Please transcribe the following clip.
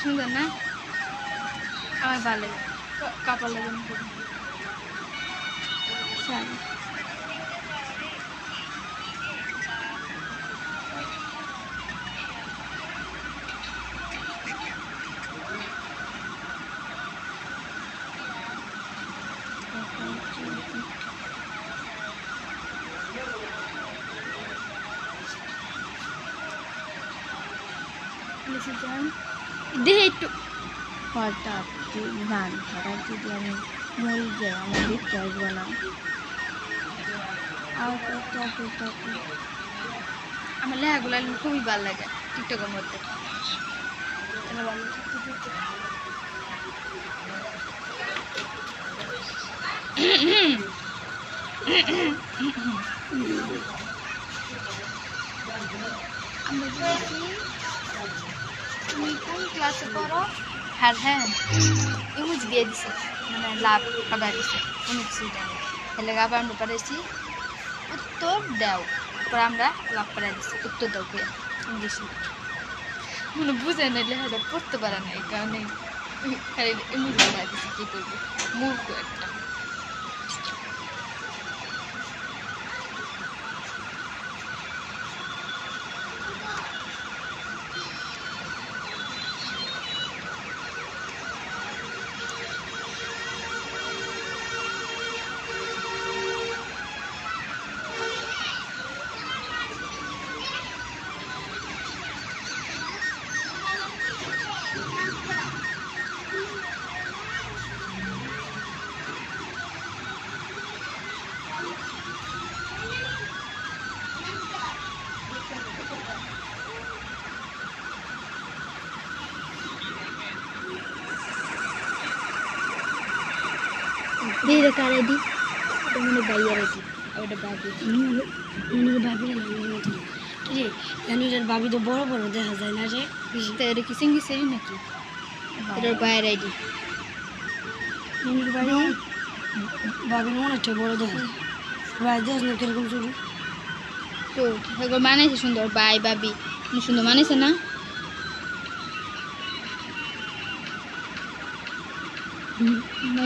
সুন্দর না? আমার ভালো লাগে, কাপড় লাগে শাড়ি। দেহে একটু হঠাৎ গান হঠাৎ যদি আমি মরে যাই আমার দেখতে আসবো না। আর আমার লেখাগুলো খুবই ভালো লাগে টিকটকের মধ্যে। তুমি কোন ক্লাসে পড়ো? হ্যাঁ হ্যাঁ ইমুজ দিয়ে দিছে, মানে লাভ পাবা দিছে কোনো কিছু জানি। তাহলে আবার আমরা পাঠাইছি উত্তর দাও, পরে আমরা লাভ পাঠাই দিচ্ছি উত্তর দাও করে ইংলিশে। মানে বুঝে না লেখাটা পড়তে পারে না, এই কারণে ইমুজ পাঠাই দিচ্ছি। কী করবো, মূর্খ একটা। Dia dah ready. Kita mana bayar ready. Ada babi. Ini babi lah ni. Jadi, yang ni ada babi tu boro dah hazai na je. Kita ada kisah seri nak ki. Ada bayar ready. Ini babi mana tu boro dah. Babi dah nak kerja macam tu. Tu, kalau mana sih sundor babi. Ni sundor mana sih na?